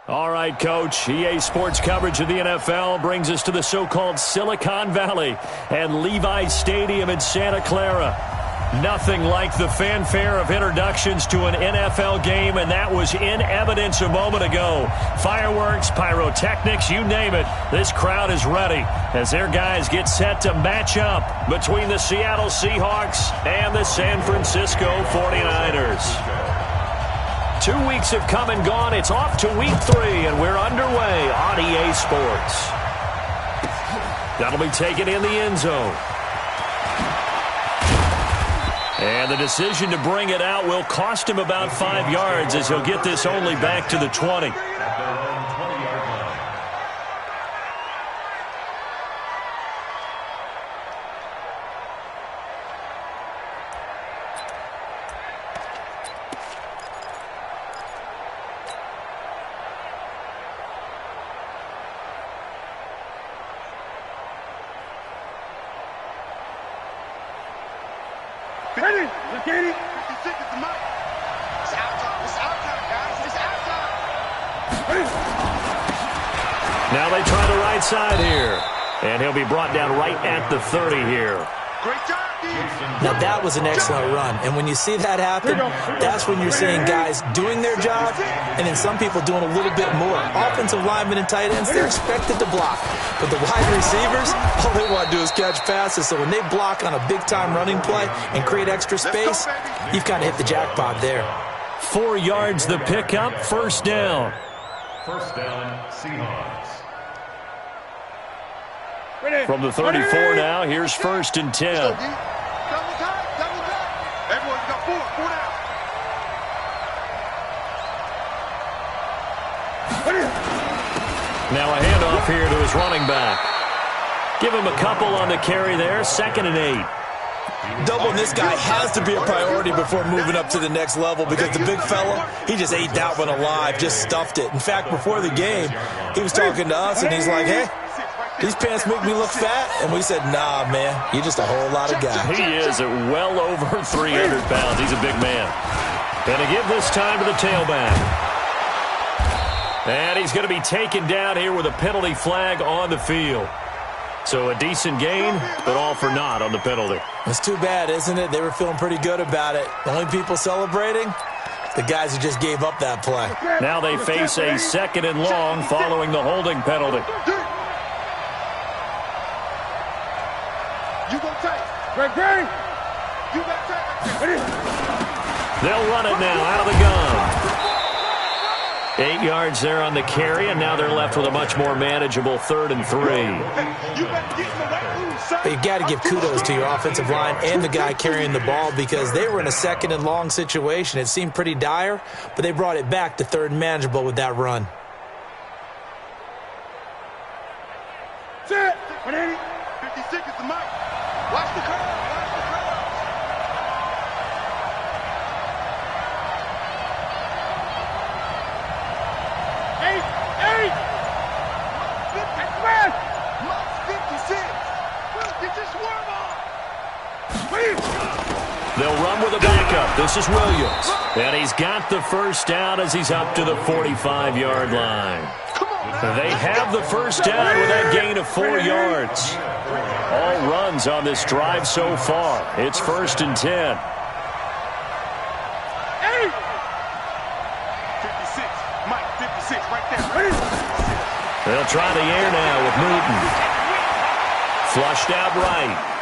All right, Coach. EA Sports coverage of the NFL brings us to the so-called Silicon Valley and Levi's Stadium in Santa Clara. Nothing like the fanfare of introductions to an NFL game, and that was in evidence a moment ago. Fireworks, pyrotechnics, you name it. This crowd is ready as their guys get set to match up between the Seattle Seahawks and the San Francisco 49ers. 2 weeks have come and gone. It's off to week 3, and we're underway on EA Sports. That'll be taken in the end zone. And the decision to bring it out will cost him about 5 yards as he'll get this only back to the 20. Now they try the right side here. And he'll be brought down right at the 30 here. Great job, Now, that was an excellent run. And when you see that happen, that's when you're seeing guys doing their job and then some people doing a little bit more. Offensive linemen and tight ends, they're expected to block. But the wide receivers, all they want to do is catch passes. So when they block on a big-time running play and create extra space, you've kind of hit the jackpot there. 4 yards the pickup, first down. First down, Seahawks. From the 34 now, here's 1st and 10. Double time. Everyone got 4 down. Now a handoff here to his running back. Give him a couple on the carry there, 2nd and 8. Doubling this guy has to be a priority before moving up to the next level because the big fella, he just ate that one alive, just stuffed it. In fact, before the game, he was talking to us, and he's like, hey, these pants make me look fat. And we said, nah, man, you're just a whole lot of guy. He is at well over 300 pounds. He's a big man. And to give this time to the tailback. And he's going to be taken down here with a penalty flag on the field. So a decent gain, but all for naught on the penalty. It's too bad, isn't it? They were feeling pretty good about it. The only people celebrating, the guys who just gave up that play. Now they face a 2nd and long following the holding penalty. You go tight. Greg. You got tight. They'll run it now out of the gun. 8 yards there on the carry, and now they're left with a much more manageable 3rd and 3. But you've got to give kudos to your offensive line and the guy carrying the ball because they were in a 2nd and long situation. It seemed pretty dire, but they brought it back to 3rd and manageable with that run. Set. 180. 56 is the mic. Watch the curve. They'll run with a backup. This is Williams. And he's got the first down as he's up to the 45-yard line. They have the first down with that gain of 4 yards. All runs on this drive so far. It's 1st and 10. 56. Mike, 56 right there. They'll try the air now with Newton. Flushed out right.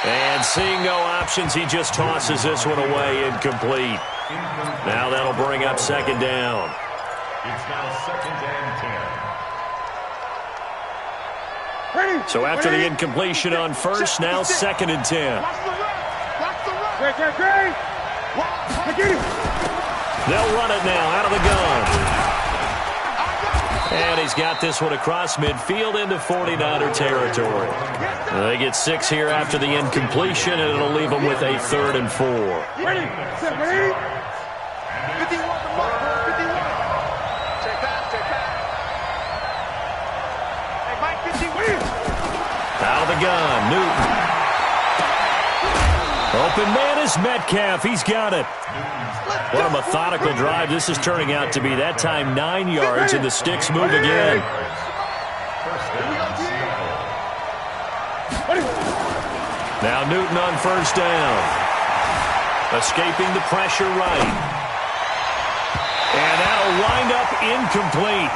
And seeing no options, he just tosses this one away, incomplete. Now that'll bring up 2nd down. It's now 2nd and 10. So after the incompletion on 1st, now 2nd and 10. They'll run it now out of the gun. And he's got this one across midfield into 49er territory. They get 6 here after the incompletion, and it'll leave them with a 3rd and 4. Ready? Set, ready? 51 the mark, 51. Take back. Hey, Mike, 51. Out of the gun, Newton. Open man is Metcalf. He's got it. What a methodical drive this is turning out to be. That time 9 yards, and the sticks move again. Now Newton on first down. Escaping the pressure right. And that'll wind up incomplete.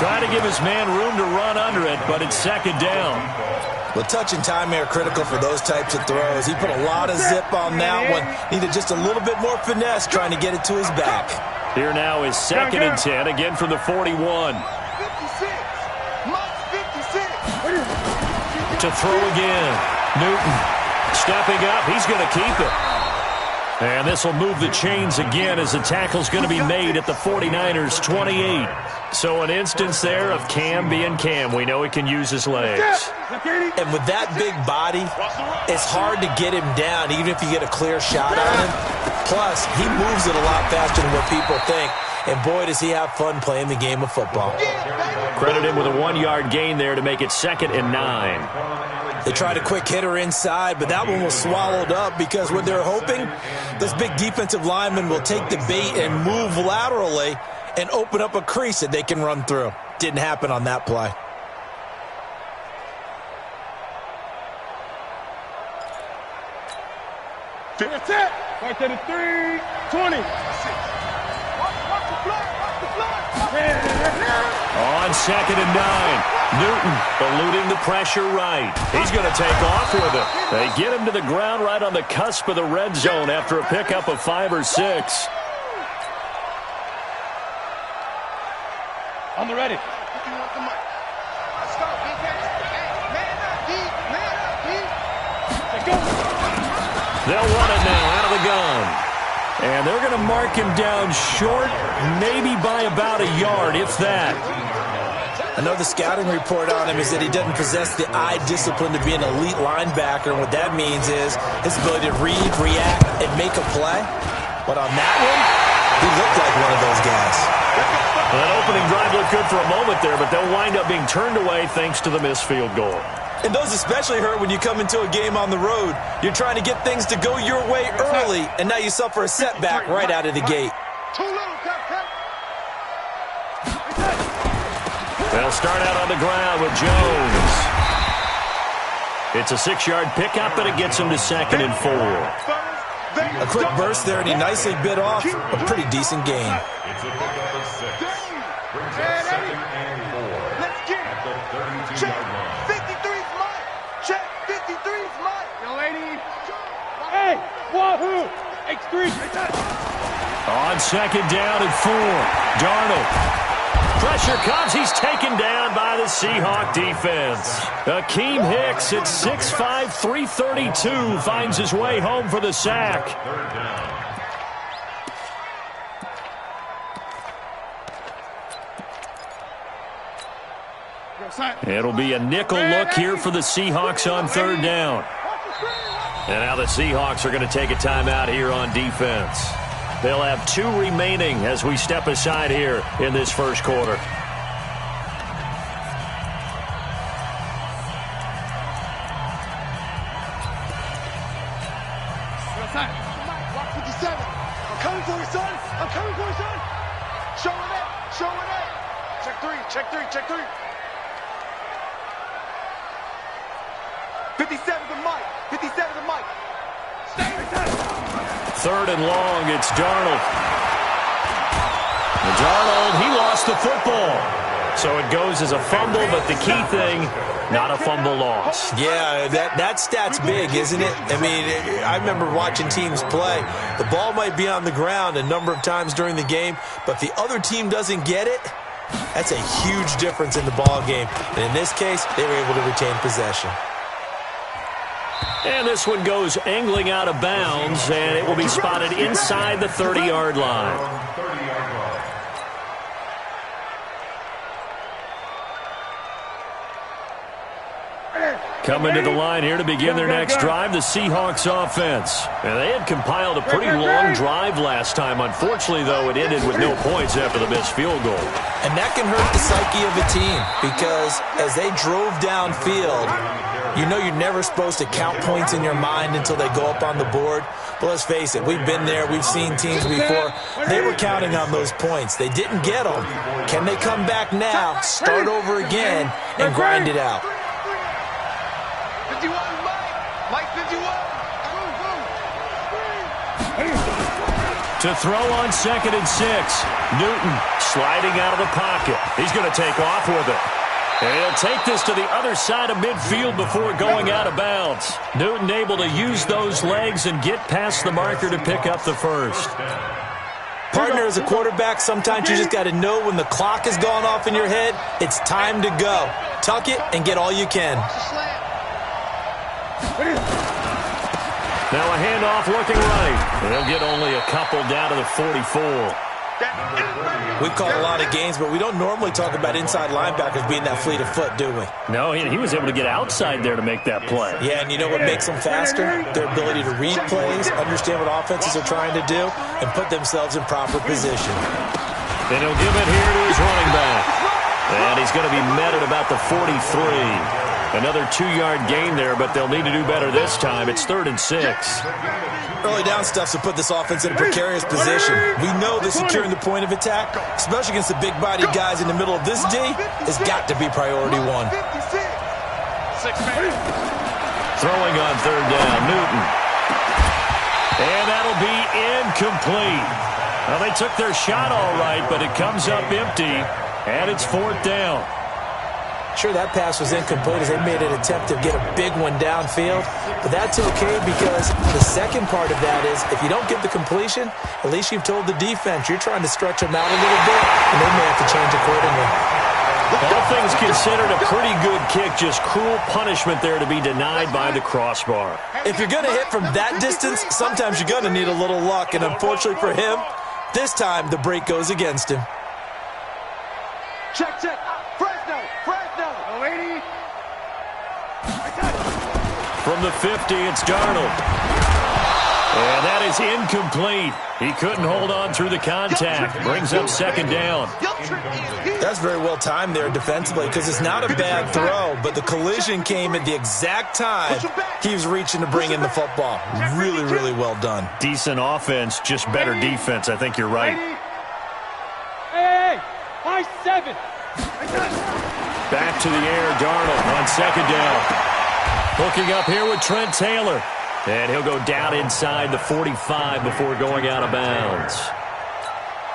Trying to give his man room to run under it, but it's second down. Well, touch and timing are critical for those types of throws. He put a lot of zip on that one. Needed just a little bit more finesse trying to get it to his back. Here now is 2nd and 10, again from the 41. 56. Mike 56. To throw again. Newton stepping up. He's going to keep it. And this will move the chains again as the tackle's going to be made at the 49ers' 28. So an instance there of Cam being Cam. We know he can use his legs. And with that big body, it's hard to get him down, even if you get a clear shot on him. Plus, he moves it a lot faster than what people think. And boy, does he have fun playing the game of football. Credit him with a 1-yard gain there to make it 2nd and 9. They tried a quick hitter inside, but that one was swallowed up because what they're hoping, this big defensive lineman will take the bait and move laterally and open up a crease that they can run through. Didn't happen on that play. That's it. Right to the 3, 20. Watch the flag. On 2nd and 9. Newton eluding the pressure right. He's going to take off with it. They get him to the ground right on the cusp of the red zone after a pickup of 5 or 6. On the ready. They'll run it now out of the gun. And they're going to mark him down short, maybe by about a yard, if that. I know the scouting report on him is that he doesn't possess the eye discipline to be an elite linebacker, and what that means is his ability to read, react, and make a play. But on that one, he looked like one of those guys. Well, that opening drive looked good for a moment there, but they'll wind up being turned away thanks to the missed field goal. And those especially hurt when you come into a game on the road. You're trying to get things to go your way early, and now you suffer a setback right out of the gate. They'll start out on the ground with Jones. It's a 6-yard pickup, but it gets him to 2nd and 4. A quick burst there, and he nicely bit off a pretty decent gain. It's a pickup of 6. Brings up 2nd and 4. Let's get it. At the 32-yard line. 53's mine. Check. 53's mine. Young lady. Hey, wahoo. X3. On 2nd down and 4. Darnold. Pressure comes. He's taken down by the Seahawk defense. Akeem Hicks at 6'5", 332 finds his way home for the sack. 3rd down. It'll be a nickel look here for the Seahawks on 3rd down. And now the Seahawks are going to take a timeout here on defense. They'll have 2 remaining as we step aside here in this first quarter. Block 57. I'm coming for you, son. I'm coming for you, son. Showing up. Showing up. Check 3. Check 3. Check 3. 57 to Mike. 57 to Mike. Stay with that. 3rd and long, it's Darnold. And Darnold, he lost the football. So it goes as a fumble, but the key thing, not a fumble loss. Yeah, that stat's big, isn't it? I mean, I remember watching teams play. The ball might be on the ground a number of times during the game, but if the other team doesn't get it, that's a huge difference in the ball game. And in this case, they were able to retain possession. And this one goes angling out of bounds, and it will be spotted inside the 30-yard line. Coming to the line here to begin their next drive, the Seahawks offense. And they had compiled a pretty long drive last time. Unfortunately, though, it ended with no points after the missed field goal. And that can hurt the psyche of a team because as they drove downfield, You know you're never supposed to count points in your mind until they go up on the board. But let's face it, we've been there. We've seen teams before. They were counting on those points. They didn't get them. Can they come back now, start over again, and grind it out? 51, Mike 51. To throw on 2nd and 6. Newton sliding out of the pocket. He's going to take off with it. And he'll take this to the other side of midfield before going out of bounds. Newton able to use those legs and get past the marker to pick up the first. Partner, as a quarterback, sometimes you just got to know when the clock has gone off in your head, it's time to go. Tuck it and get all you can. Now a handoff looking right. They'll get only a couple down to the 44. We call a lot of games, but we don't normally talk about inside linebackers being that fleet of foot, do we? No, he was able to get outside there to make that play. Yeah, and you know what makes them faster? Their ability to read plays, understand what offenses are trying to do, and put themselves in proper position. And he'll give it here to his running back. And he's going to be met at about the 43. Another 2-yard gain there, but they'll need to do better this time. It's 3rd and 6. Early down stuff to put this offense in a precarious position. We know that securing the point of attack, especially against the big-bodied guys in the middle of this D, has got to be priority 1. Throwing on 3rd down, Newton. And that'll be incomplete. Well, they took their shot all right, but it comes up empty, and it's 4th down. Sure, that pass was incomplete as they made an attempt to get a big one downfield, but that's okay because the second part of that is if you don't get the completion, at least you've told the defense you're trying to stretch them out a little bit, and they may have to change accordingly. All things considered, a pretty good kick, just cruel punishment there to be denied by the crossbar. If you're going to hit from that distance, sometimes you're going to need a little luck, and unfortunately for him, this time the break goes against him. Check. Fresno. Lady. From the 50, it's Darnold. And that is incomplete. He couldn't hold on through the contact. Brings up 2nd down. That's very well timed there defensively because it's not a bad throw, but the collision came at the exact time he was reaching to bring in the football. Really, really well done. Decent offense, just better defense. I think you're right. Hey, high 7. Back to the air, Darnold on 2nd down. Hooking up here with Trent Taylor. And he'll go down inside the 45 before going out of bounds.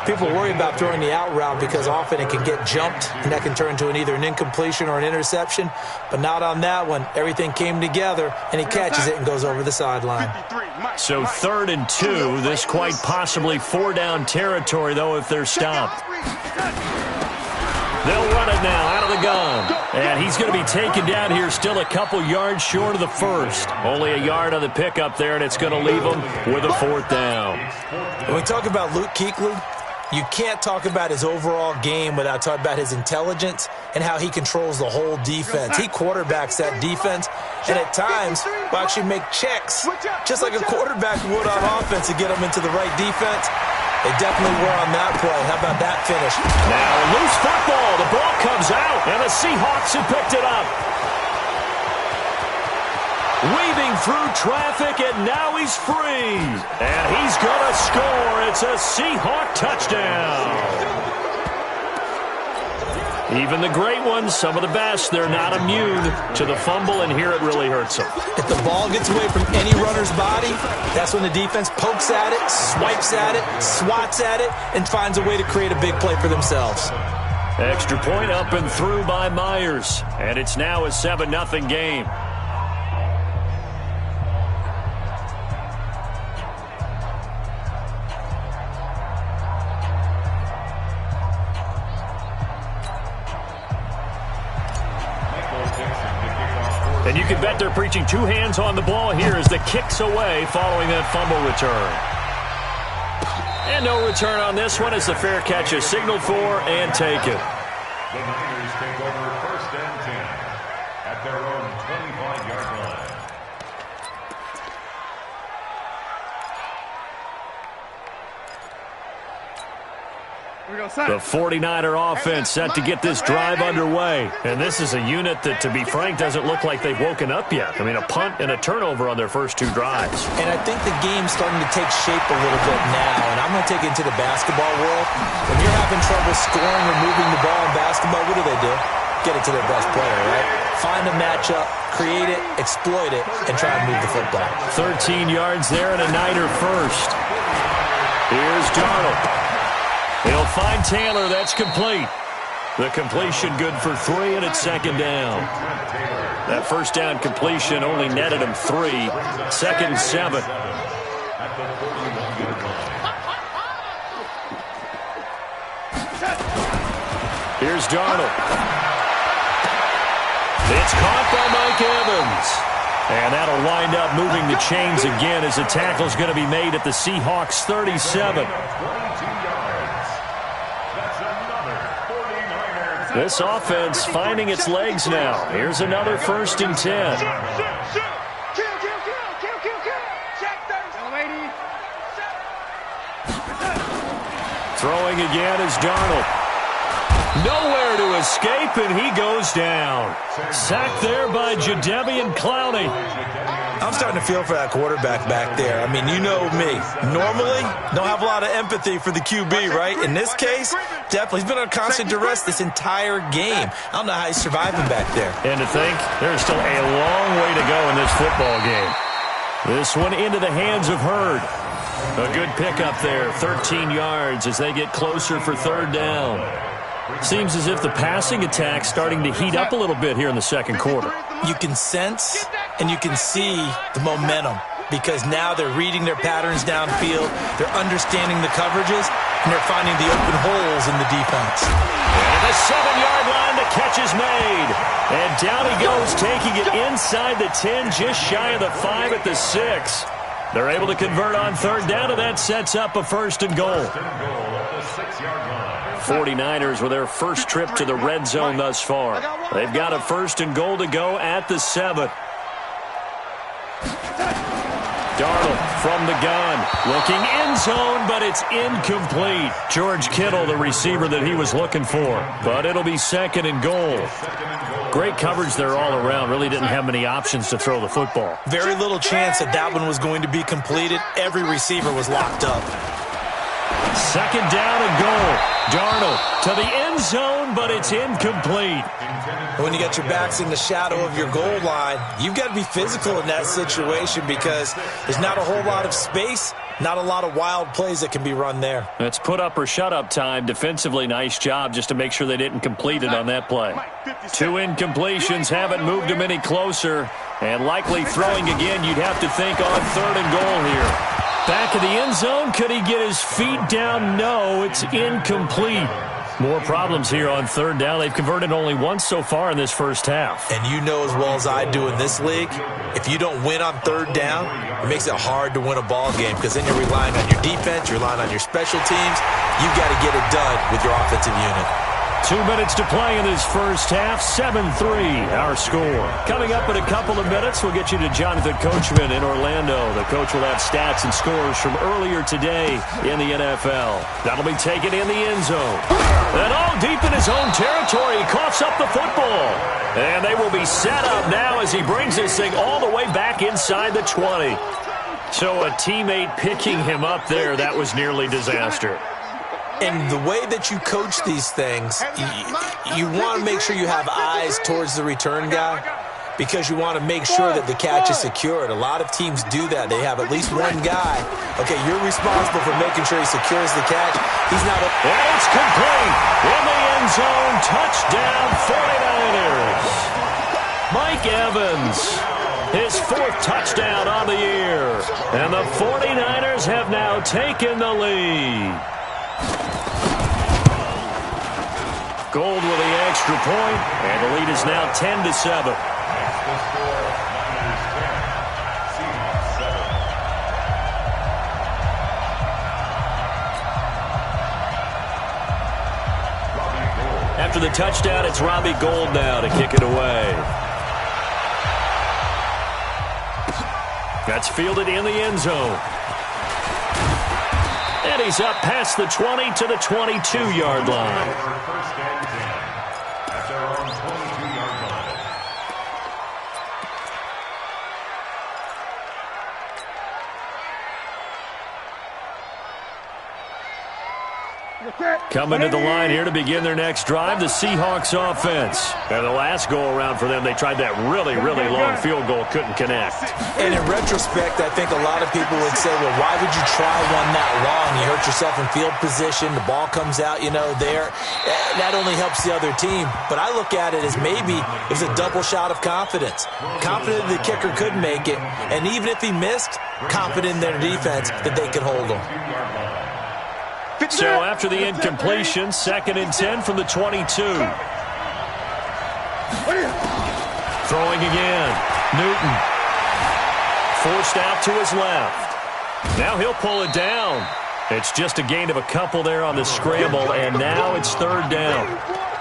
People worry about throwing the out route because often it can get jumped, and that can turn into either an incompletion or an interception. But not on that one. Everything came together, and he catches it and goes over the sideline. So 3rd and 2. This quite possibly 4-down territory, though, if they're stopped. They'll run it now out of the gun. And he's going to be taken down here still a couple yards short of the first. Only a yard on the pickup there, and it's going to leave him with a 4th down. When we talk about Luke Kuechly, you can't talk about his overall game without talking about his intelligence and how he controls the whole defense. He quarterbacks that defense, and at times will actually make checks, just like a quarterback would on offense to get them into the right defense. They definitely were on that play. How about that finish? Now a loose football. The ball comes out, and the Seahawks have picked it up. Weaving through traffic, and now he's free. And he's going to score. It's a Seahawk touchdown. Even the great ones, some of the best, they're not immune to the fumble, and here it really hurts them. If the ball gets away from any runner's body, that's when the defense pokes at it, swipes at it, swats at it, and finds a way to create a big play for themselves. Extra point up and through by Myers, and it's now a 7-0 game. And you can bet they're preaching 2 hands on the ball here as the kick's away following that fumble return. And no return on this one as the fair catch is signaled for and taken. The Niners take over 1st and 10 at their own 25-yard line. Here we go, The 49er offense set to get this drive underway. And this is a unit that, to be frank, doesn't look like they've woken up yet. I mean, a punt and a turnover on their first 2 drives. And I think the game's starting to take shape a little bit now. And I'm going to take it into the basketball world. When you're having trouble scoring or moving the ball in basketball, what do? Get it to their best player, right? Find a matchup, create it, exploit it, and try and move the football. 13 yards there and a Niner first. Here's Darnold. He'll find Taylor. That's complete. The completion good for 3, and it's second down. That first down completion only netted him 3. Second and 7. Here's Darnold. It's caught by Mike Evans. And that'll wind up moving the chains again as the tackle's going to be made at the Seahawks 37. This offense finding its legs now. Here's another first and 10. Throwing again is Darnold. Nowhere to escape, and he goes down. Sacked there by Jadeveon Clowney. I'm starting to feel for that quarterback back there. I mean, you know me. Normally, don't have a lot of empathy for the QB, right? In this case, definitely. He's been on constant duress this entire game. I don't know how he's surviving back there. And to think, there's still a long way to go in this football game. This one into the hands of Hurd. A good pickup there, 13 yards as they get closer for third down. Seems as if the passing attack's starting to heat up a little bit here in the second quarter. You can sense and you can see the momentum because now they're reading their patterns downfield, they're understanding the coverages, and they're finding the open holes in the defense. And at the 7-yard line, the catch is made. And down he goes, taking it inside the 10, just shy of the 5 at the 6. They're able to convert on third down, and that sets up a first and goal. 49ers with their first trip to the red zone thus far. They've got a first and goal to go at the 7. Darnold from the gun, looking end zone, but it's incomplete. George Kittle, the receiver that he was looking for, but it'll be second and goal. Great coverage there all around. Really didn't have many options to throw the football. Very little chance that that one was going to be completed. Every receiver was locked up. Second down and goal. Darnold to the end zone, but it's incomplete. When you got your backs in the shadow of your goal line, you've got to be physical in that situation because there's not a whole lot of space, not a lot of wild plays that can be run there. It's put up or shut up time. Defensively, nice job just to make sure they didn't complete it on that play. 2 incompletions haven't moved them any closer, and likely throwing again, you'd have to think on third and goal here. Back of the end zone, could he get his feet down? No, it's incomplete. More problems here on third down. They've converted only once so far in this first half. And you know as well as I do in this league, if you don't win on third down, it makes it hard to win a ball game because then you're relying on your defense, you're relying on your special teams. You've got to get it done with your offensive unit. 2 minutes to play in this first half. 7-3 our score. Coming up in a couple of minutes, we'll get you to Jonathan Coachman in Orlando. The coach will have stats and scores from earlier today in the NFL. That'll be taken in the end zone. And all deep in his own territory, he coughs up the football. And they will be set up now as he brings this thing all the way back inside the 20. So a teammate picking him up there, that was nearly disaster. And the way that you coach these things, you want to make sure you have eyes towards the return guy because you want to make sure that the catch is secured. A lot of teams do that. They have at least one guy. Okay, you're responsible for making sure he secures the catch. He's not. And it's complete. In the end zone, touchdown 49ers. Mike Evans, his 4th touchdown on the year. And the 49ers have now taken the lead. Gold with the extra point, and the lead is now 10-7. After the touchdown, it's Robbie Gould now to kick it away. That's fielded in the end zone. And he's up past the 20 to the 22-yard line. First and 10 at their own 22-yard line. Coming to the line here to begin their next drive, the Seahawks offense. And the last go-around for them, they tried that really, really long field goal, couldn't connect. And in retrospect, I think a lot of people would say, well, why would you try one that long? You hurt yourself in field position. The ball comes out, there. That only helps the other team. But I look at it as maybe it was a double shot of confidence. Confident the kicker could make it. And even if he missed, confident in their defense that they could hold him. So after the incompletion, 2nd and 10 from the 22. Throwing again. Newton. Forced out to his left. Now he'll pull it down. It's just a gain of a couple there on the scramble, and now it's 3rd down.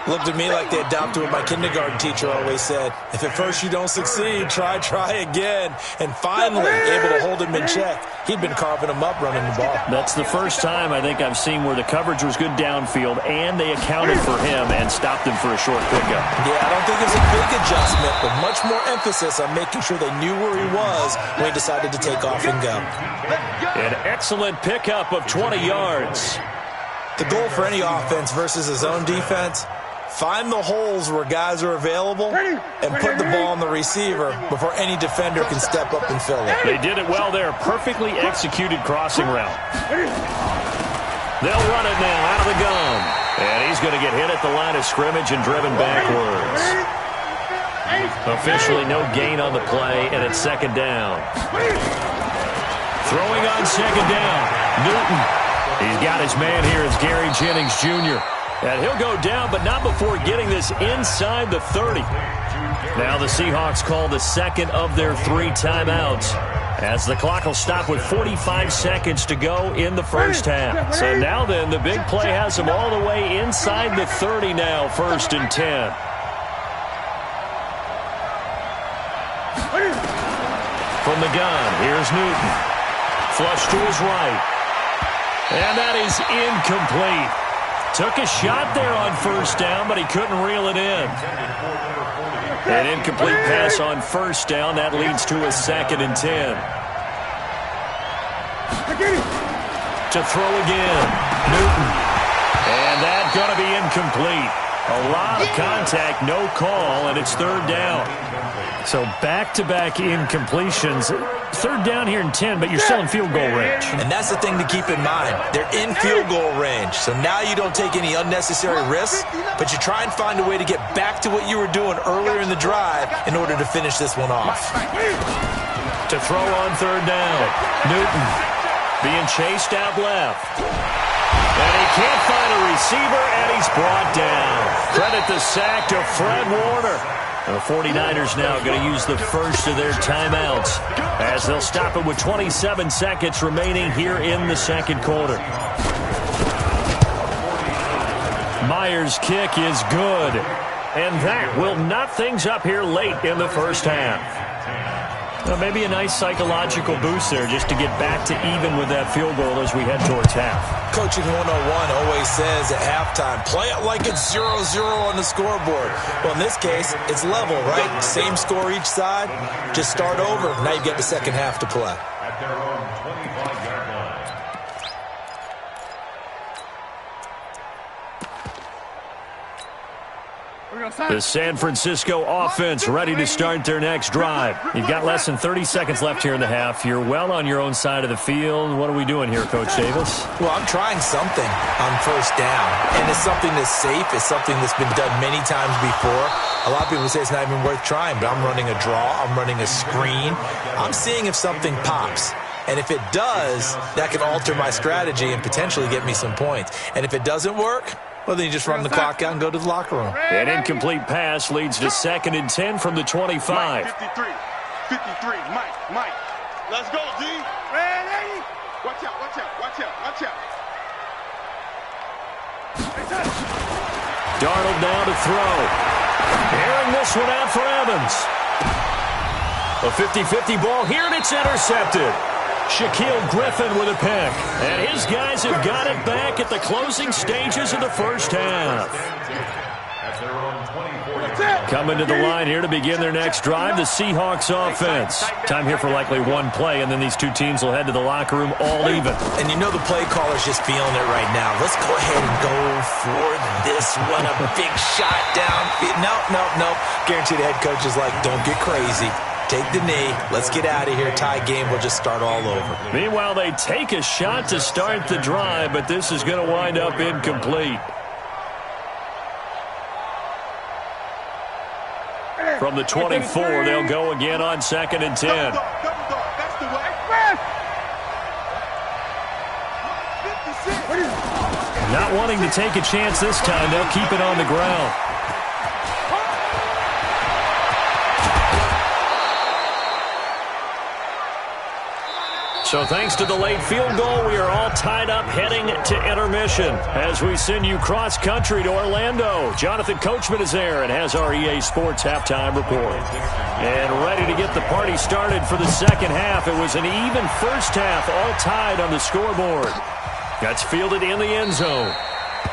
Looked at me like they adopted what my kindergarten teacher always said. If at first you don't succeed, try again. And finally, able to hold him in check. He'd been carving him up running the ball. That's the first time I think I've seen where the coverage was good downfield, and they accounted for him and stopped him for a short pickup. Yeah, I don't think it was a big adjustment, but much more emphasis on making sure they knew where he was when he decided to take off and go. An excellent pickup of 20 yards. The goal for any offense versus his own defense, find the holes where guys are available and put the ball on the receiver before any defender can step up and fill it. They did it well there. Perfectly executed crossing route. They'll run it now out of the gun. And he's going to get hit at the line of scrimmage and driven backwards. Officially no gain on the play, and it's 2nd down. Throwing on 2nd down. Newton. He's got his man here. It's Gary Jennings Jr. And he'll go down, but not before getting this inside the 30. Now the Seahawks call the 2nd of their 3 timeouts, as the clock will stop with 45 seconds to go in the first half. So now then, the big play has them all the way inside the 30 now, 1st and 10. From the gun, here's Newton. Flush to his right. And that is incomplete. Took a shot there on 1st down, but he couldn't reel it in. An incomplete pass on 1st down. That leads to a 2nd and 10. To throw again. Newton. And that's going to be incomplete. A lot of contact, no call, and it's 3rd down. So back-to-back incompletions. 3rd down here in 10, but you're still in field goal range. And that's the thing to keep in mind. They're in field goal range. So now you don't take any unnecessary risks, but you try and find a way to get back to what you were doing earlier in the drive in order to finish this one off. To throw on 3rd down. Newton being chased out left. And he can't find a receiver, and he's brought down. Credit the sack to Fred Warner. The 49ers now going to use the first of their timeouts, as they'll stop it with 27 seconds remaining here in the 2nd quarter. Myers' kick is good, and that will knot things up here late in the first half. Well, maybe a nice psychological boost there just to get back to even with that field goal as we head towards half. Coaching 101 always says at halftime, play it like it's 0-0 on the scoreboard. Well, in this case, it's level, right? Same score each side. Just start over. Now you get the second half to play. At their own 25-yard line. The San Francisco offense ready to start their next drive. You've got less than 30 seconds left here in the half. You're well on your own side of the field. What are we doing here, Coach Davis? Well, I'm trying something on 1st down, and it's something that's safe. It's something that's been done many times before. A lot of people say it's not even worth trying, but I'm running a draw. I'm running a screen. I'm seeing if something pops. And if it does, that can alter my strategy and potentially get me some points. And if it doesn't work, well, then you just run the clock out and go to the locker room. An incomplete pass leads to 2nd and 10 from the 25. 53. Mike. Let's go, D. Ready? Watch out. Darnold now to throw. Airing this one out for Evans. A 50-50 ball here, and it's intercepted. Shaquille Griffin with a pick. And his guys have got it back at the closing stages of the first half. Coming to the line here to begin their next drive, the Seahawks offense. Time here for likely one play, and then these two teams will head to the locker room all even. And you know the play caller's just feeling it right now. Let's go ahead and go for this one. A big shot down. No. Guarantee the head coach is like, don't get crazy. Take the knee. Let's get out of here. Tie game. We'll just start all over. Meanwhile, they take a shot to start the drive, but this is going to wind up incomplete. From the 24, they'll go again on 2nd and 10. That's the way. Not wanting to take a chance this time, they'll keep it on the ground. So thanks to the late field goal, we are all tied up heading to intermission. As we send you cross-country to Orlando, Jonathan Coachman is there and has our EA Sports halftime report. And ready to get the party started for the second half. It was an even first half, all tied on the scoreboard. That's fielded in the end zone.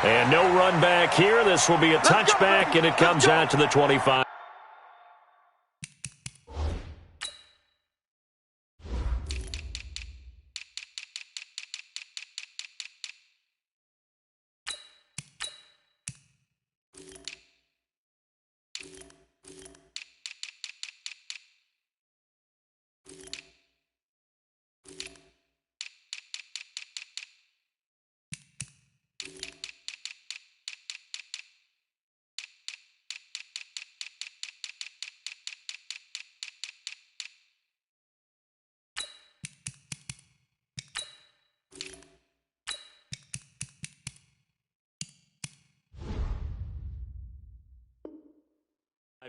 And no run back here. This will be a touchback, and it comes out to the 25.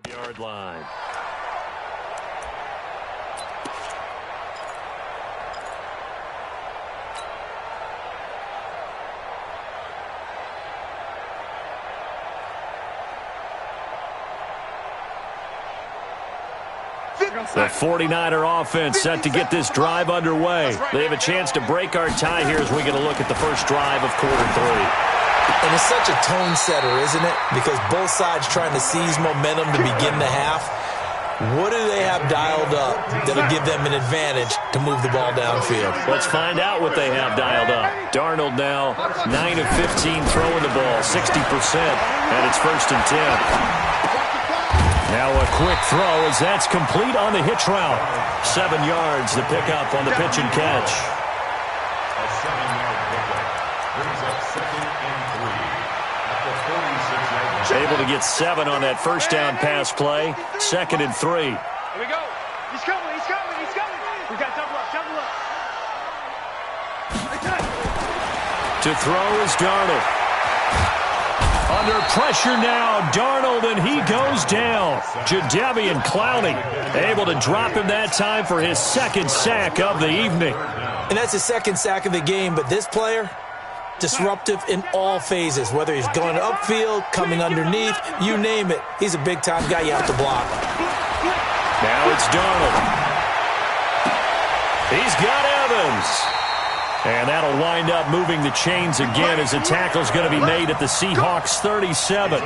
Yard line. The 49er offense set to get this drive underway. They have a chance to break our tie here as we get a look at the first drive of quarter 3. And it's such a tone setter, isn't it? Because both sides trying to seize momentum to begin the half. What do they have dialed up that'll give them an advantage to move the ball downfield? Let's find out what they have dialed up. Darnold now 9 of 15 throwing the ball, 60%, and it's 1st and 10. Now a quick throw as that's complete on the hitch route. 7 yards the pickup on the pitch and catch. A 7-yard pickup brings up 2nd and 3 at the 46-yard line. Able to get 7 on that first down pass play. 2nd and 3. Here we go. He's coming. We got double up. To throw is Darnold. Under pressure now, Darnold, and he goes down. Jadeveon Clowney able to drop him that time for his 2nd sack of the evening. And that's his 2nd sack of the game, but this player, disruptive in all phases, whether he's going upfield, coming underneath, you name it. He's a big-time guy you have to block. Now it's Darnold. He's got Evans. And that'll wind up moving the chains again as the tackle's going to be made at the Seahawks 37.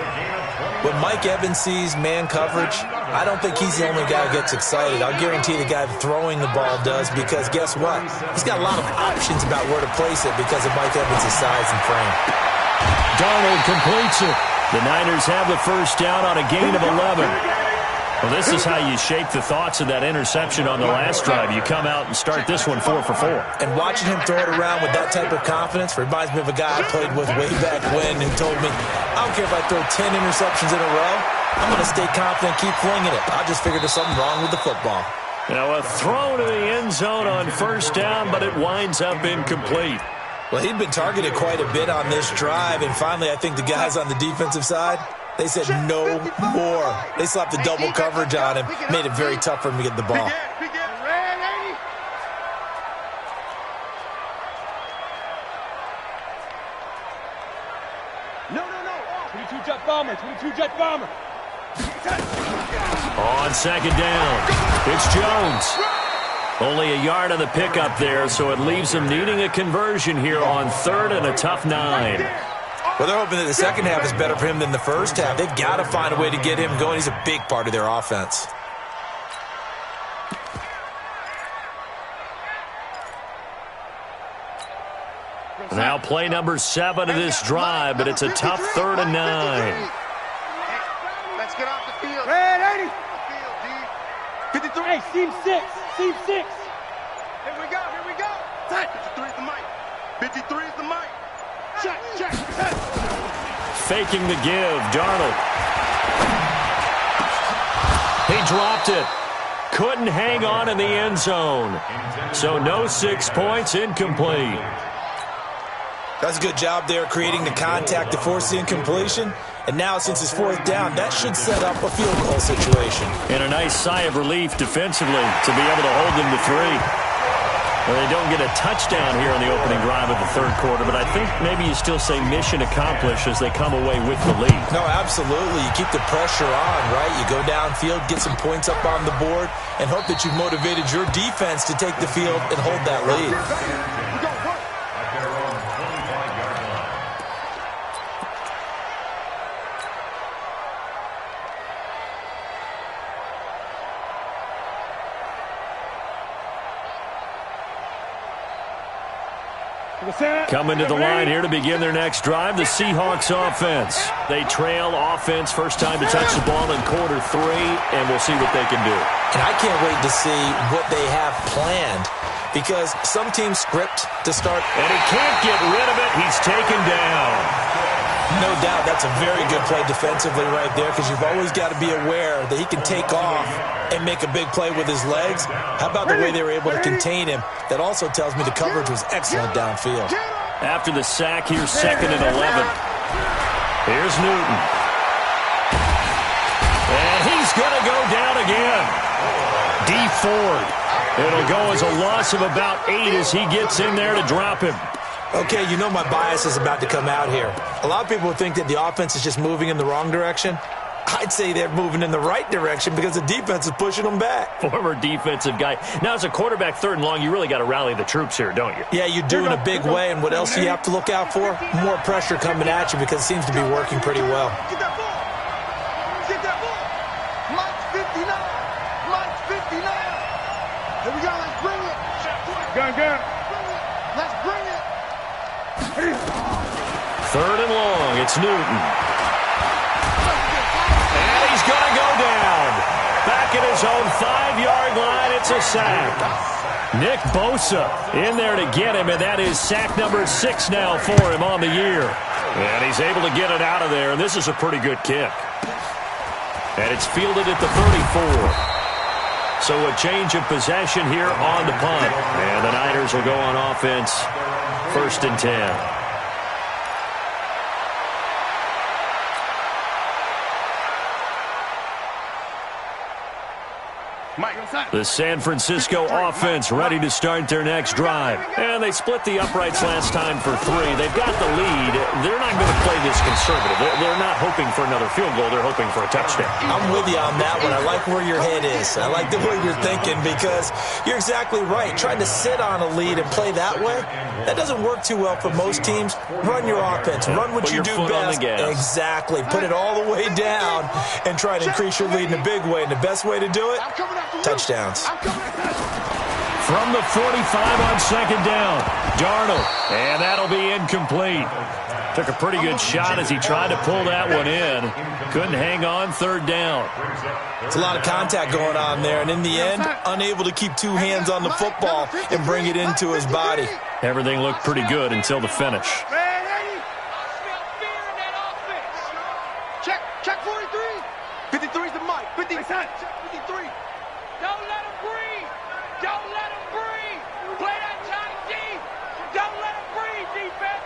When Mike Evans sees man coverage, I don't think he's the only guy who gets excited. I'll guarantee the guy throwing the ball does, because guess what? He's got a lot of options about where to place it because of Mike Evans' size and frame. Darnold completes it. The Niners have the first down on a gain of 11. Well, this is how you shake the thoughts of that interception on the last drive. You come out and start this one 4 for 4. And watching him throw it around with that type of confidence reminds me of a guy I played with way back when who told me, I don't care if I throw 10 interceptions in a row, I'm going to stay confident, keep flinging it. I just figured there's something wrong with the football. Now a throw to the end zone on first down, but it winds up incomplete. Well, he'd been targeted quite a bit on this drive, and finally I think the guys on the defensive side, they said no more. They slapped the double coverage on him, made it very tough for him to get the ball. No. 22 jet bomber. On 2nd down, it's Jones. Only a yard on the pickup there, so it leaves them needing a conversion here on 3rd and a tough 9. Well, they're hoping that the second half is better for him than the first half. They've got to find a way to get him going. He's a big part of their offense. Now play number 7 of this drive, but it's a tough 3rd and 9. Let's get off the field. Red 80. 53. Hey, seam 6. Seam 6. Here we go. Here we go. 53 is the mic. 53 is the mic. Check. Faking the give, Darnold. He dropped it. Couldn't hang on in the end zone. So no 6 points, incomplete. That's a good job there creating the contact to force the incompletion. And now, since it's 4th down, that should set up a field goal situation. And a nice sigh of relief defensively to be able to hold them to 3. Well, they don't get a touchdown here on the opening drive of the 3rd quarter, but I think maybe you still say mission accomplished as they come away with the lead. No, absolutely. You keep the pressure on, right? You go downfield, get some points up on the board, and hope that you've motivated your defense to take the field and hold that lead. Coming to the line here to begin their next drive, the Seahawks offense. They trail offense, first time to touch the ball in quarter 3, and we'll see what they can do. And I can't wait to see what they have planned, because some teams script to start. And he can't get rid of it. He's taken down. No doubt that's a very good play defensively right there, because you've always got to be aware that he can take off and make a big play with his legs. How about the way they were able to contain him? That also tells me the coverage was excellent downfield. After the sack, here's 2nd and 11. Here's Newton. And he's going to go down again. D. Ford. It'll go as a loss of about 8 as he gets in there to drop him. Okay, you know my bias is about to come out here. A lot of people think that the offense is just moving in the wrong direction. I'd say they're moving in the right direction because the defense is pushing them back. Former defensive guy. Now, as a quarterback 3rd and long, you really got to rally the troops here, don't you? Yeah, you do in a big way, and what else do you have to look out for? More pressure coming at you because it seems to be working pretty well. Get that ball. Get that ball. Mike's 59. Mike's 59. Here we go. Let's bring it. Gun. Let's bring it. 3rd and long. It's Newton. And he's going to go down. Back at his own 5-yard line. It's a sack. Nick Bosa in there to get him, and that is sack number 6 now for him on the year. And he's able to get it out of there, and this is a pretty good kick. And it's fielded at the 34. So a change of possession here on the punt. And the Niners will go on offense, 1st and 10. The San Francisco offense ready to start their next drive. And they split the uprights last time for 3. They've got the lead. They're not going to play this conservative. They're not hoping for another field goal. They're hoping for a touchdown. I'm with you on that one. I like where your head is. I like the way you're thinking because you're exactly right. Trying to sit on a lead and play that way, that doesn't work too well for most teams. Run your offense. Run what you do best. Exactly. Put it all the way down and try to increase your lead in a big way. And the best way to do it, touchdowns. From the 45 on 2nd down, Darnold, and that'll be incomplete. Took a pretty good shot as he tried to pull that one in. Couldn't hang on 3rd down. It's a lot of contact going on there, and in the end, unable to keep 2 hands on the football and bring it into his body. Everything looked pretty good until the finish. Check 43. 53 is the mic. 53. Don't let him breathe. Don't let him breathe. Play that tight deep. Don't let him breathe, defense.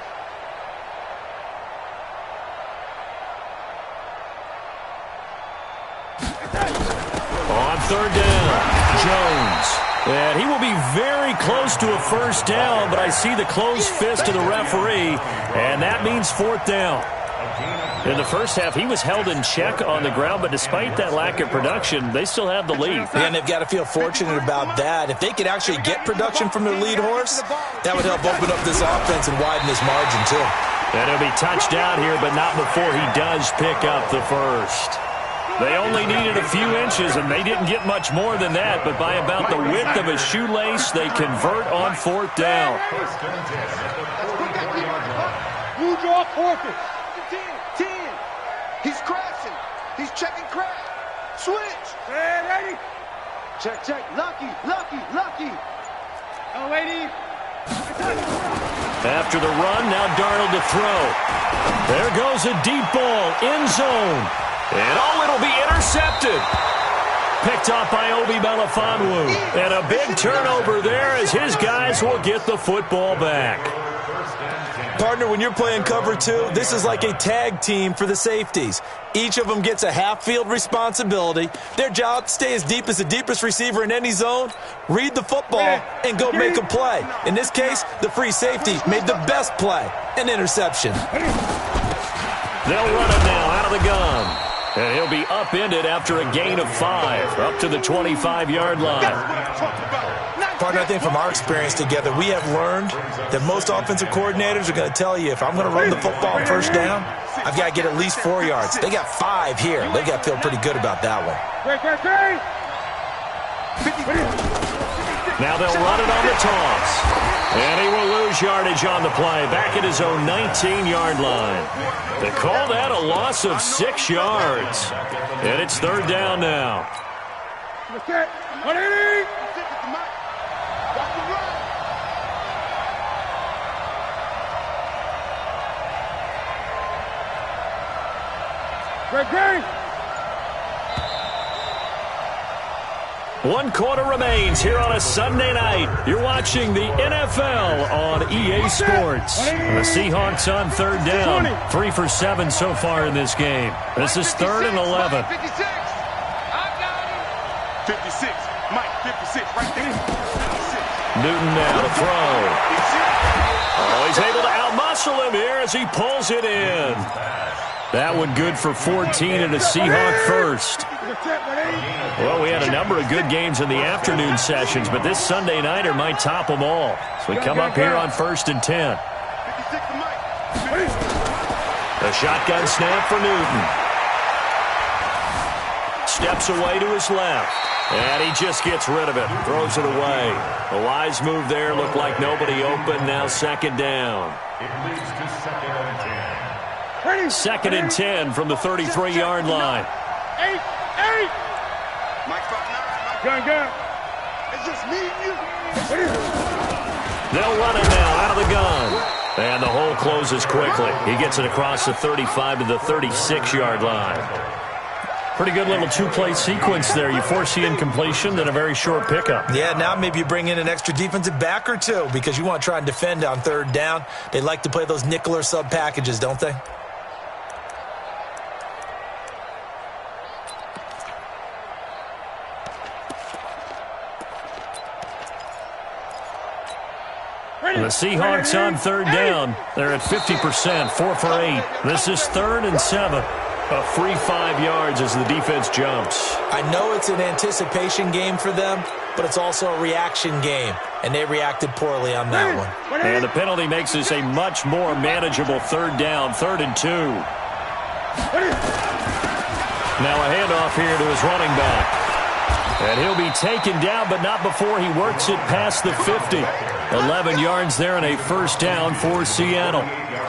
On 3rd down, Jones. And he will be very close to a 1st down, but I see the closed fist of the referee, and that means 4th down. In the first half, he was held in check on the ground, but despite that lack of production, they still have the lead. And they've got to feel fortunate about that. If they could actually get production from their lead horse, that would help open up this offense and widen this margin, too. And he'll be touched out here, but not before he does pick up the first. They only needed a few inches, and they didn't get much more than that, but by about the width of a shoelace, they convert on 4th down. You draw quarters. 10. He's crashing. He's checking crash. Switch. Ready? Check. Lucky. Oh, lady. After the run, now Darnold to throw. There goes a deep ball, end zone. And it'll be intercepted. Picked off by Obi Melifonwu. And a big turnover there as his guys will get the football back. Partner, when you're playing cover 2, this is like a tag team for the safeties. Each of them gets a half-field responsibility. Their job, stay as deep as the deepest receiver in any zone, read the football, and go make a play. In this case, the free safety made the best play, an interception. They'll run it now out of the gun. And he'll be upended after a gain of 5, up to the 25-yard line. Partner, I think from our experience together, we have learned that most offensive coordinators are going to tell you, if I'm going to run the football on 1st down, I've got to get at least 4 yards. They got 5 here. They got to feel pretty good about that one. Now they'll run it on the toss. And he will lose yardage on the play, back at his own 19-yard line. They call that a loss of 6 yards. And it's 3rd down now. Great. 1 quarter remains here on a Sunday night. You're watching the NFL on EA Sports. The Seahawks on 3rd down. 3 for 7 so far in this game. This is 3rd and 11. 56. Mike, 56, right there. 56. Newton now to throw. Oh, he's able to outmuscle him here as he pulls it in. That one good for 14 and a Seahawk first. Well, we had a number of good games in the afternoon sessions, but this Sunday nighter might top them all. So we come up here on 1st and 10. The shotgun snap for Newton. Steps away to his left. And he just gets rid of it. Throws it away. A wise move there. Looked like nobody open. Now 2nd down. It leads to 2nd and 10. 2nd and 10 from the 33-yard line. 8. Mike 5'9". Gun. It's just me and you. They'll run it now out of the gun. And the hole closes quickly. He gets it across the 35 to the 36-yard line. Pretty good little 2-play sequence there. You force the incompletion, then a very short pickup. Yeah, now maybe you bring in an extra defensive back or 2 because you want to try and defend on 3rd down. They like to play those nickel or sub packages, don't they? And the Seahawks on 3rd down. They're at 50%, 4 for 8. This is 3rd and 7. A free 5 yards as the defense jumps. I know it's an anticipation game for them, but it's also a reaction game, and they reacted poorly on that one. And the penalty makes this a much more manageable 3rd down, 3rd and 2. Now a handoff here to his running back. And he'll be taken down, but not before he works it past the 50. 11 yards there and a 1st down for Seattle.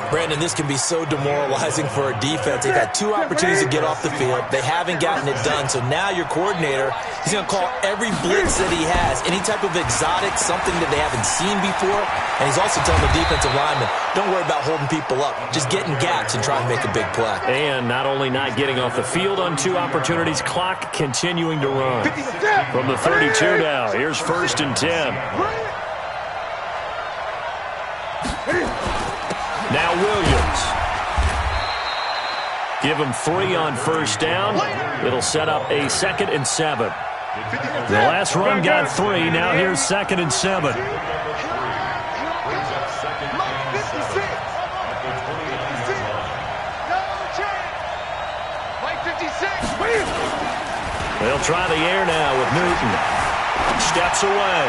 Brandon, this can be so demoralizing for a defense. They've had 2 opportunities to get off the field. They haven't gotten it done. So now your coordinator, he's going to call every blitz that he has, any type of exotic, something that they haven't seen before. And he's also telling the defensive lineman, don't worry about holding people up. Just get in gaps and try and make a big play. And not only not getting off the field on 2 opportunities, clock continuing to run. From the 32 now, here's 1st and 10. Now Williams. Give him 3 on 1st down. It'll set up a 2nd and 7. The last run got 3. Now here's 2nd and 7. They'll try the air now with Newton. Steps away.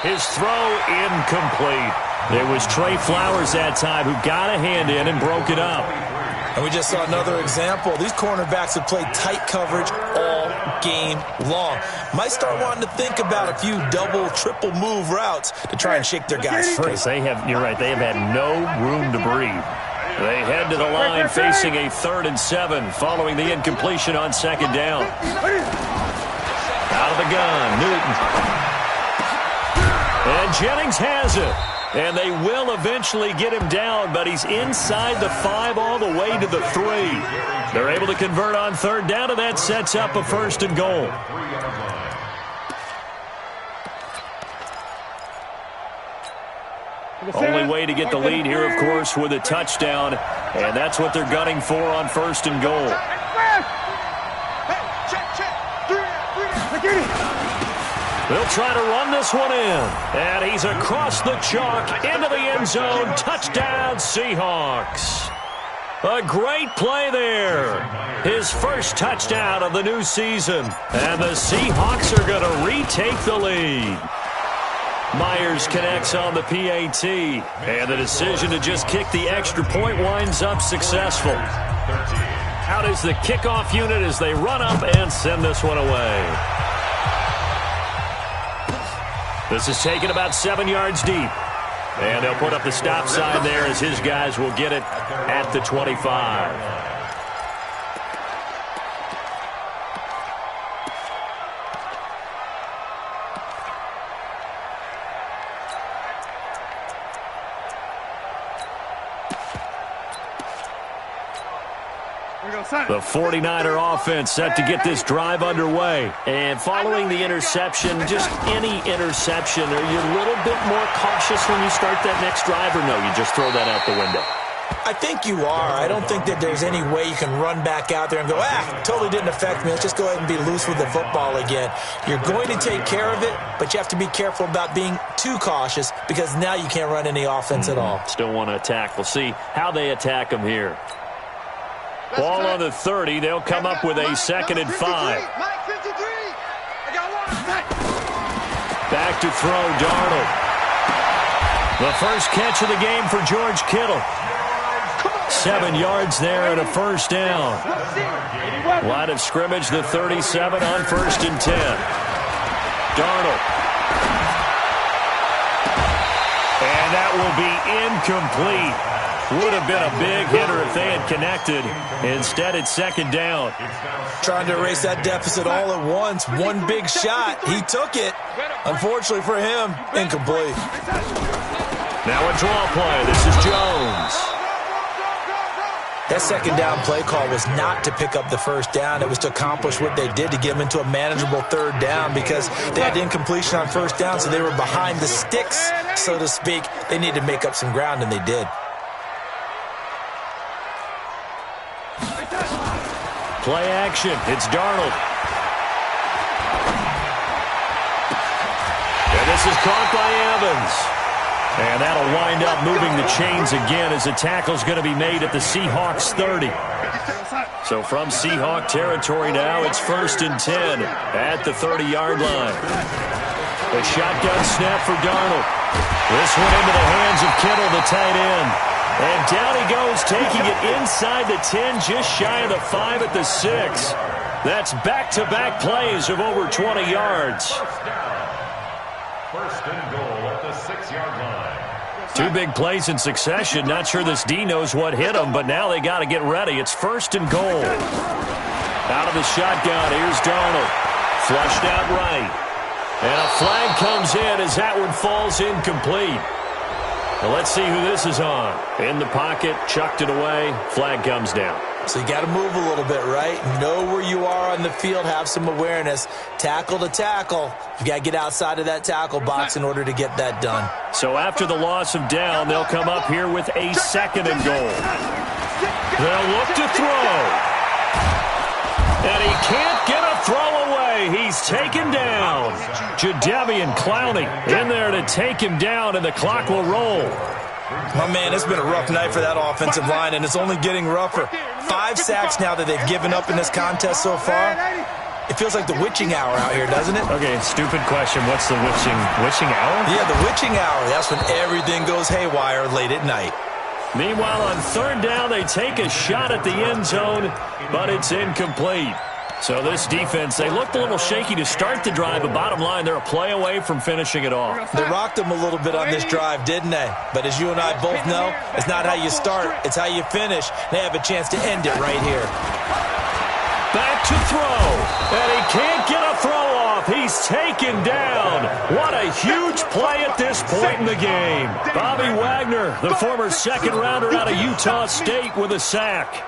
His throw incomplete. It was Trey Flowers that time who got a hand in and broke it up. And we just saw another example. These cornerbacks have played tight coverage all game long. Might start wanting to think about a few double, triple move routes to try and shake their guys free. You're right, they have had no room to breathe. They head to the line facing a 3rd and 7 following the incompletion on 2nd down. Out of the gun, Newton. And Jennings has it. And they will eventually get him down, but he's inside the 5 all the way to the 3. They're able to convert on 3rd down, and that sets up a 1st and goal. Only way to get the lead here, of course, with a touchdown, and that's what they're gunning for on 1st and goal. They'll try to run this one in, and he's across the chalk into the end zone. Touchdown, Seahawks. A great play there. His first touchdown of the new season, and the Seahawks are going to retake the lead. Myers connects on the PAT, and the decision to just kick the extra point winds up successful. Out is the kickoff unit as they run up and send this one away. This is taken about 7 yards deep. And they'll put up the stop sign there as his guys will get it at the 25. The 49er offense set to get this drive underway. And following the interception, just any interception, are you a little bit more cautious when you start that next drive, or no, you just throw that out the window? I think you are. I don't think that there's any way you can run back out there and go, totally didn't affect me. Let's just go ahead and be loose with the football again. You're going to take care of it, but you have to be careful about being too cautious because now you can't run any offense at all. Still want to attack. We'll see how they attack them here. Ball on the 30. They'll come up with a 2nd and 5. Back to throw, Darnold. The first catch of the game for George Kittle. 7 yards there and a 1st down. Line of scrimmage, the 37 on 1st and 10. Darnold. And that will be incomplete. Would have been a big hitter if they had connected. Instead, it's 2nd down. Trying to erase that deficit all at once. One big shot. He took it. Unfortunately for him, incomplete. Now a draw play. This is Jones. That 2nd down play call was not to pick up the 1st down. It was to accomplish what they did to get them into a manageable 3rd down because they had incompletion on 1st down, so they were behind the sticks, so to speak. They needed to make up some ground, and they did. Play action. It's Darnold. And this is caught by Evans. And that'll wind up moving the chains again as the tackle's going to be made at the Seahawks 30. So from Seahawk territory now, it's 1st and 10 at the 30-yard line. A shotgun snap for Darnold. This one into the hands of Kittle, the tight end. And down he goes, taking it inside the 10, just shy of the 5 at the 6. That's back-to-back plays of over 20 yards. 1st and goal at the 6-yard line. 2 big plays in succession. Not sure this D knows what hit him, but now they got to get ready. It's 1st and goal. Out of the shotgun, here's Darnold. Flushed out right. And a flag comes in as that one falls incomplete. Well, let's see who this is on. In the pocket, chucked it away, flag comes down. So you got to move a little bit, right? Know where you are on the field, have some awareness. Tackle to tackle. You got to get outside of that tackle box in order to get that done. So after the loss of down, they'll come up here with a 2nd and goal. They'll look to throw. And he can't get a throw away. He's taken down. Jadeveon Clowney in there to take him down, and the clock will roll. My man, it's been a rough night for that offensive line, and it's only getting rougher. 5 sacks now that they've given up in this contest so far. It feels like the witching hour out here, doesn't it? Okay, stupid question. What's the witching hour? Yeah, the witching hour. That's when everything goes haywire late at night. Meanwhile, on third down, they take a shot at the end zone, but it's incomplete. So this defense, they looked a little shaky to start the drive, but bottom line, they're a play away from finishing it off. They rocked them a little bit on this drive, didn't they? But as you and I both know, it's not how you start, it's how you finish. They have a chance to end it right here. Back to throw, and he can't get a throw off. He's taken down. What a huge play at this point in the game. Bobby Wagner, the former second rounder out of Utah State, with a sack.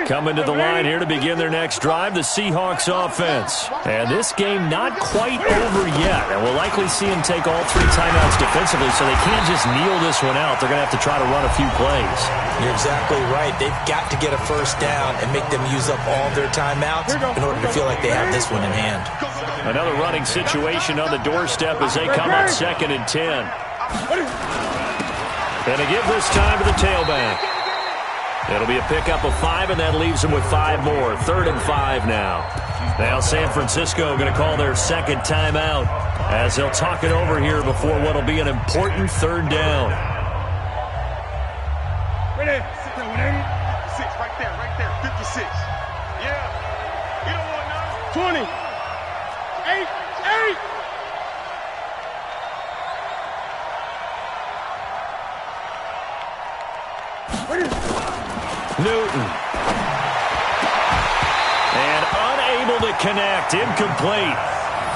Coming to the line here to begin their next drive, the Seahawks offense. And this game not quite over yet. And we'll likely see them take all 3 timeouts defensively, so they can't just kneel this one out. They're going to have to try to run a few plays. You're exactly right. They've got to get a first down and make them use up all their timeouts in order to feel like they have this one in hand. Another running situation on the doorstep as they come on 2nd and 10. And they give this time to the tailback. It'll be a pickup of 5, and that leaves them with 5 more. 3rd and 5 now. Now San Francisco going to call their second timeout as they'll talk it over here before what will be an important 3rd down. Ready? 56, right there, 56. Yeah. You don't want none. 20. 8. Newton. And unable to connect. Incomplete.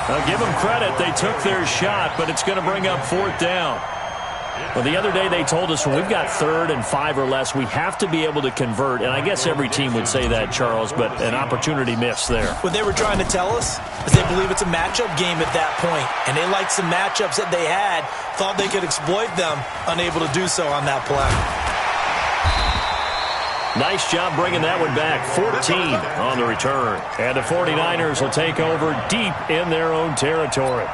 I'll give them credit. They took their shot, but it's going to bring up 4th down. Well, the other day they told us when we've got 3rd and 5 or less, we have to be able to convert. And I guess every team would say that, Charles, but an opportunity missed there. What they were trying to tell us is they believe it's a matchup game at that point. And they liked some matchups that they had, thought they could exploit them, unable to do so on that play. Nice job bringing that one back. 14 on the return. And the 49ers will take over deep in their own territory.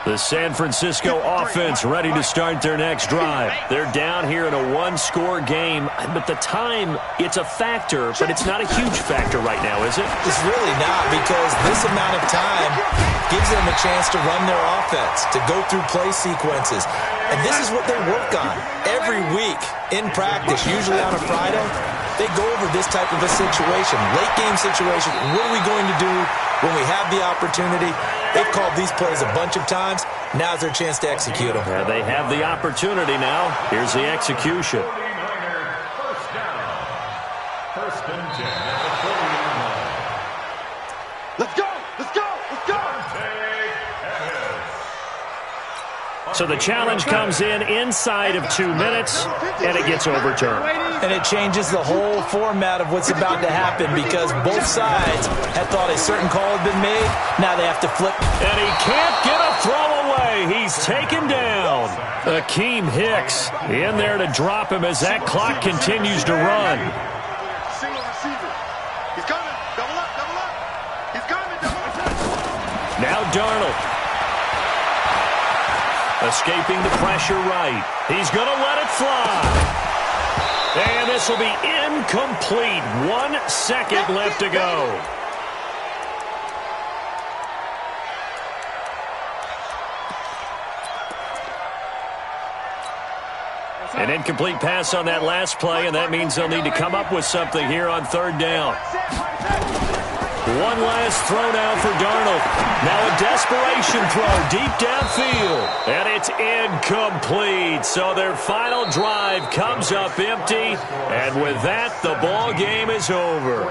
The San Francisco offense ready to start their next drive. They're down here in a 1-score game, but the time, it's a factor, but it's not a huge factor right now, is it? It's really not, because this amount of time gives them a chance to run their offense, to go through play sequences. And this is what they work on every week in practice, usually on a Friday. They go over this type of a situation, late game situation. What are we going to do when we have the opportunity? They've called these plays a bunch of times. Now's their chance to execute them. Yeah, they have the opportunity now. Here's the execution. First down. 1st and 10 at the 40-yard line. Let's go! Let's go! Let's go! So the challenge comes in inside of 2 minutes, and it gets overturned. And it changes the whole format of what's about to happen, because both sides had thought a certain call had been made. Now they have to flip. And he can't get a throw away. He's taken down. Akeem Hicks in there to drop him as that clock continues to run. Single receiver. He's coming. Double up, double up. He's coming. Double up. Now Darnold. Escaping the pressure right. He's going to let it fly. And this will be incomplete. 1 second left to go. An incomplete pass on that last play, and that means they'll need to come up with something here on 3rd down. One last throw now for Darnold. Now a desperation throw deep downfield. And it's incomplete. So their final drive comes up empty. And with that, the ball game is over.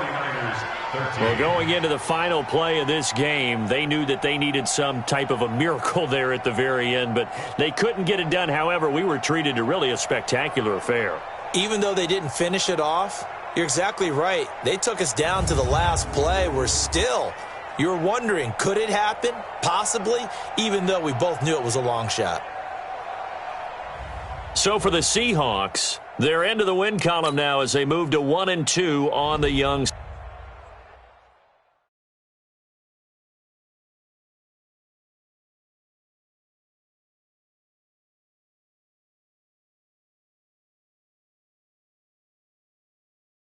Well, going into the final play of this game, they knew that they needed some type of a miracle there at the very end, but they couldn't get it done. However, we were treated to really a spectacular affair. Even though they didn't finish it off, you're exactly right. They took us down to the last play. We're still, you're wondering, could it happen? Possibly, even though we both knew it was a long shot. So for the Seahawks, they're into the win column now as they move to 1-2 on the young